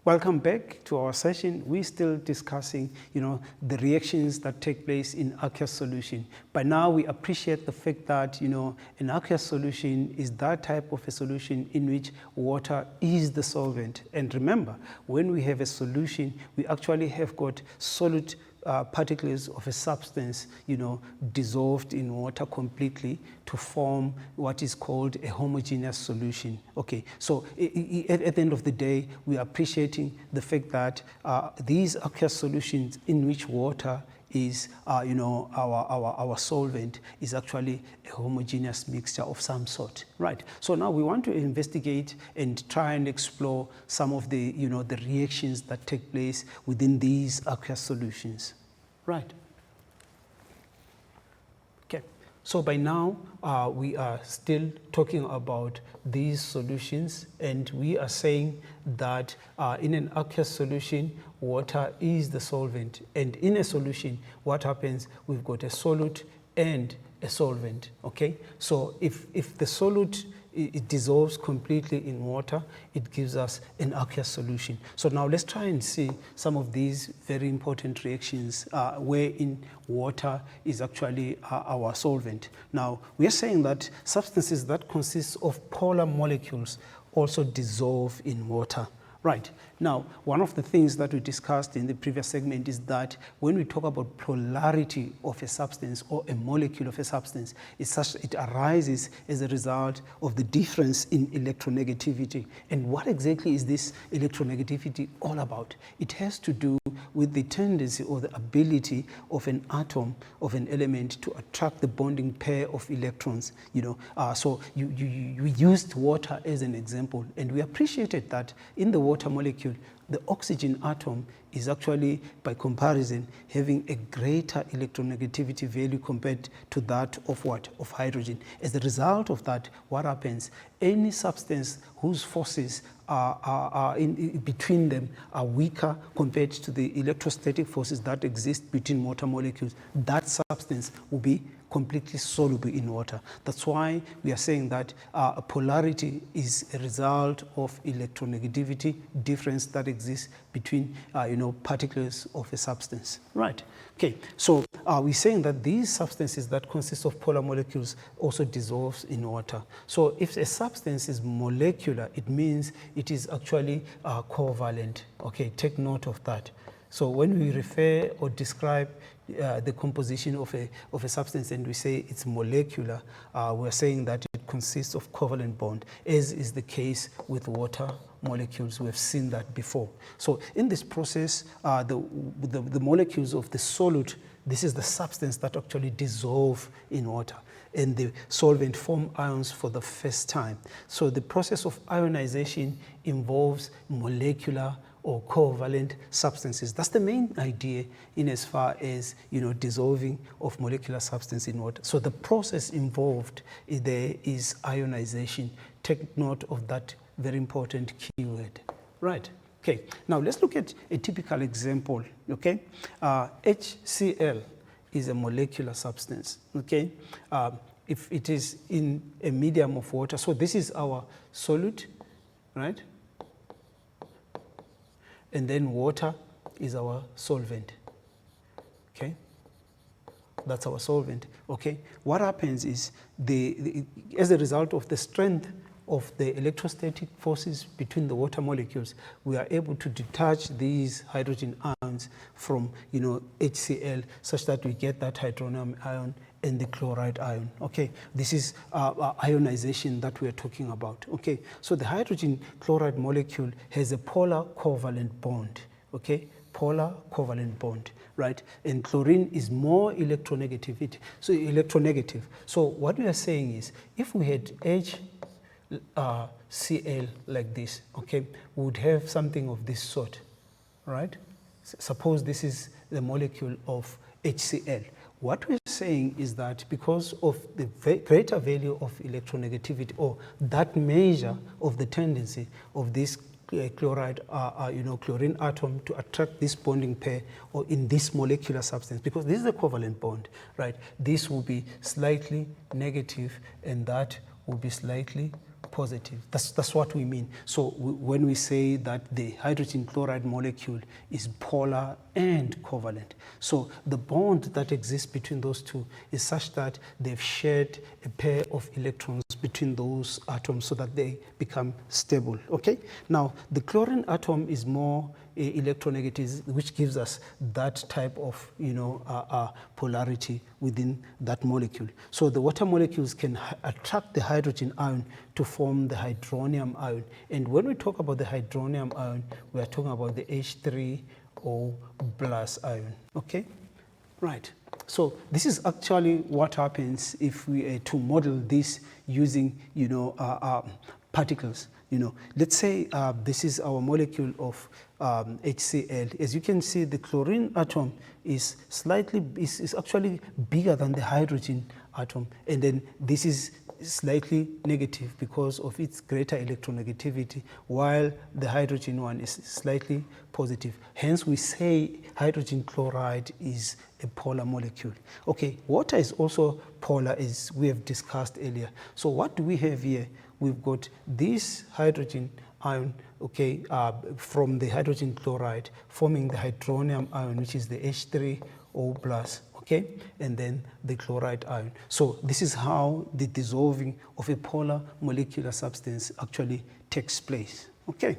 Welcome back to our session. We're still discussing, the reactions that take place in aqueous solution. By now, we appreciate the fact that, an aqueous solution is that type of a solution in which water is the solvent. And remember, when we have a solution, we actually have got solid particles of a substance, dissolved in water completely to form what is called a homogeneous solution. Okay, so at the end of the day, we are appreciating the fact that these aqueous solutions in which water is, our solvent is actually a homogeneous mixture of some sort, right? So now we want to investigate and try and explore some of the, the reactions that take place within these aqueous solutions, right? Okay, so by now we are still talking about these solutions, and we are saying that in an aqueous solution, water is the solvent, and in a solution, what happens? We've got a solute and a solvent. Okay, so if the solute it dissolves completely in water, it gives us an aqueous solution. So now let's try and see some of these very important reactions wherein water is actually our solvent. Now we are saying that substances that consist of polar molecules also dissolve in water. Right. Now, one of the things that we discussed in the previous segment is that when we talk about polarity of a substance or a molecule of a substance, it arises as a result of the difference in electronegativity. And what exactly is this electronegativity all about? It has to do with the tendency or the ability of an atom, of an element, to attract the bonding pair of electrons. So we used water as an example, and we appreciated that in the water molecule, the oxygen atom is actually, by comparison, having a greater electronegativity value compared to that of what? Of hydrogen. As a result of that, what happens? Any substance whose forces are in between them are weaker compared to the electrostatic forces that exist between water molecules, that substance will be completely soluble in water. That's why we are saying that polarity is a result of electronegativity difference that exists between particles of a substance. Right. Okay. So we're saying that these substances that consist of polar molecules also dissolves in water. So if a substance is molecular, it means it is actually covalent. Okay. Take note of that. So when we refer or describe the composition of a substance and we say it's molecular, we're saying that it consists of covalent bond, as is the case with water molecules. We've seen that before. So in this process, the molecules of the solute, this is the substance that actually dissolve in water, and the solvent form ions for the first time. So the process of ionization involves molecular or covalent substances. That's the main idea in as far as, dissolving of molecular substance in water. So the process involved there is ionization. Take note of that very important keyword. Right. Okay. Now let's look at a typical example. Okay. HCl is a molecular substance. Okay. If it is in a medium of water, so this is our solute, right? And then water is our solvent. Okay, that's our solvent. Okay, what happens is as a result of the strength of the electrostatic forces between the water molecules, we are able to detach these hydrogen ions from HCl, such that we get that hydronium ion and the chloride ion. Okay, this is ionization that we are talking about. Okay, so the hydrogen chloride molecule has a polar covalent bond. Okay, polar covalent bond, right? And chlorine is more electronegative. So what we are saying is, if we had HCl like this, okay, we would have something of this sort, right? Suppose this is the molecule of HCl. What we're saying is that because of the greater value of electronegativity, or that measure of the tendency of this chloride, chlorine atom to attract this bonding pair, or in this molecular substance, because this is a covalent bond, right? This will be slightly negative, and that will be slightly positive. That's what we mean. So when we say that the hydrogen chloride molecule is polar and covalent, so the bond that exists between those two is such that they've shared a pair of electrons between those atoms so that they become stable. Okay. Now the chlorine atom is more electronegative, which gives us that type of polarity within that molecule. So the water molecules can attract the hydrogen ion to form the hydronium ion. And when we talk about the hydronium ion, we are talking about the H3O plus ion. Okay, right. So this is actually what happens if we to model this using particles. Let's say this is our molecule of HCl. As you can see, the chlorine atom is actually bigger than the hydrogen atom, and then this is slightly negative because of its greater electronegativity, while the hydrogen one is slightly positive. Hence, we say hydrogen chloride is a polar molecule. Okay, water is also polar, as we have discussed earlier. So what do we have here? We've got this hydrogen ion, okay, from the hydrogen chloride forming the hydronium ion, which is the H3O plus, okay, and then the chloride ion. So this is how the dissolving of a polar molecular substance actually takes place. Okay,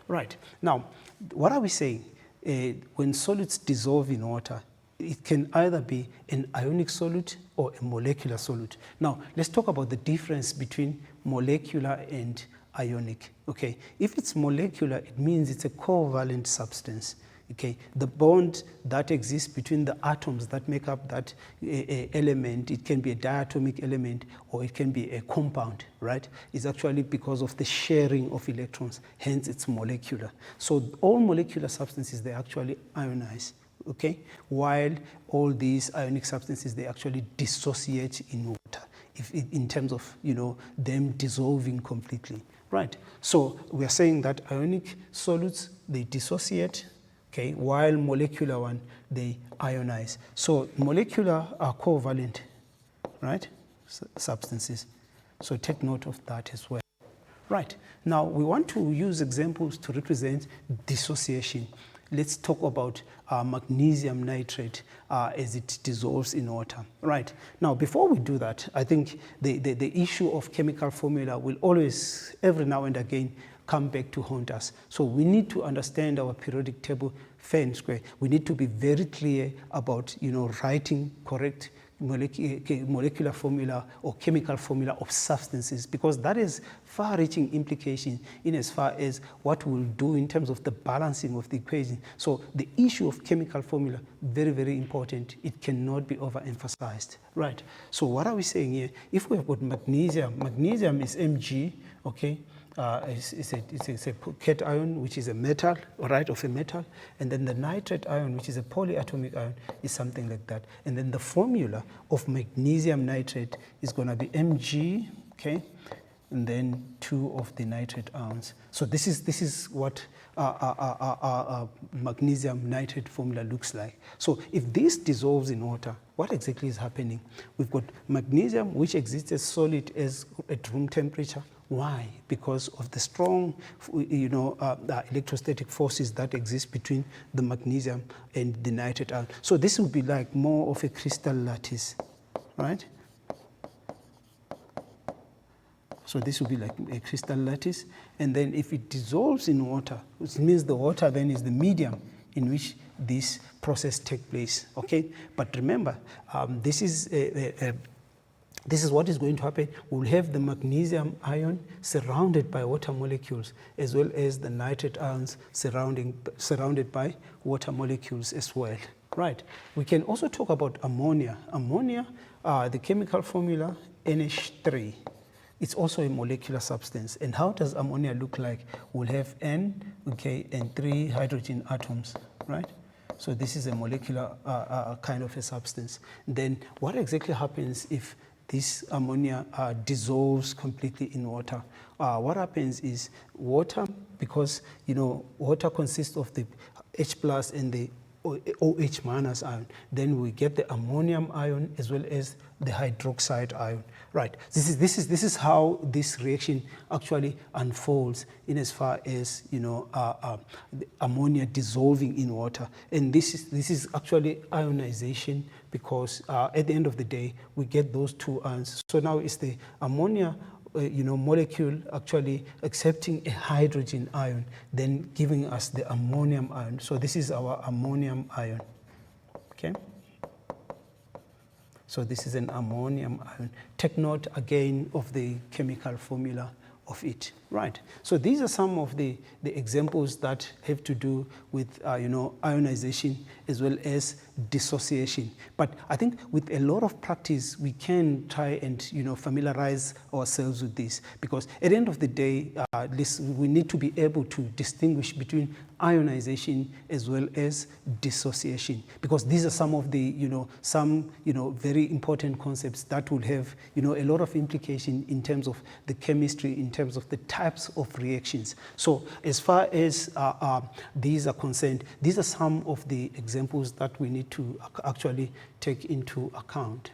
right. Now, what are we saying? When solids dissolve in water, it can either be an ionic solute or a molecular solute. Now, let's talk about the difference between molecular and ionic. Okay, if it's molecular, it means it's a covalent substance. Okay, the bond that exists between the atoms that make up that element, it can be a diatomic element or it can be a compound, right? It's actually because of the sharing of electrons, hence it's molecular. So all molecular substances, they actually ionize. Okay, while all these ionic substances, they actually dissociate in water, in terms of them dissolving completely, right? So we are saying that ionic solutes, they dissociate, okay, while molecular one, they ionize. So molecular are covalent, right, substances. So take note of that as well. Right, now we want to use examples to represent dissociation. Let's talk about magnesium nitrate as it dissolves in water. Right, now before we do that, I think the issue of chemical formula will always, every now and again, come back to haunt us. So we need to understand our periodic table fair and square. We need to be very clear about writing correct molecular formula or chemical formula of substances, because that is far-reaching implication in as far as what we'll do in terms of the balancing of the equation. So the issue of chemical formula, very, very important. It cannot be overemphasized. Right. So what are we saying here? If we have got magnesium is Mg, okay? It's a cation, which is a metal, right, of a metal, and then the nitrate ion, which is a polyatomic ion, is something like that. And then the formula of magnesium nitrate is going to be Mg, okay, and then 2 of the nitrate ions. So this is what magnesium nitrate formula looks like. So if this dissolves in water, what exactly is happening? We've got magnesium, which exists as solid at room temperature. Why? Because of the strong, electrostatic forces that exist between the magnesium and the nitrate ion. So this would be like more of a crystal lattice, right? So this would be like a crystal lattice. And then if it dissolves in water, which means the water then is the medium in which this process takes place, okay? But remember, this is what is going to happen. We'll have the magnesium ion surrounded by water molecules, as well as the nitrate ions surrounded by water molecules as well. Right. We can also talk about ammonia. Ammonia, the chemical formula NH3. It's also a molecular substance. And how does ammonia look like? We'll have N, okay, and 3 hydrogen atoms, right? So this is a molecular kind of a substance. Then what exactly happens if this ammonia dissolves completely in water? What happens is water, because water consists of the H plus and the OH minus ion. Then we get the ammonium ion as well as the hydroxide ion. Right. This is how this reaction actually unfolds in as far as the ammonia dissolving in water. And this is actually ionization, because at the end of the day we get those two ions. So now it's the ammonia molecule actually accepting a hydrogen ion, then giving us the ammonium ion. So this is our ammonium ion. Okay. So this is an ammonium ion. Take note again of the chemical formula of it. Right. So these are some of the examples that have to do with ionization as well as dissociation. But I think with a lot of practice we can try and familiarize ourselves with this, because at the end of the day at least we need to be able to distinguish between ionization as well as dissociation, because these are some of the very important concepts that will have a lot of implication in terms of the chemistry, in terms of the types of reactions. So as far as these are concerned, these are some of the examples that we need to actually take into account.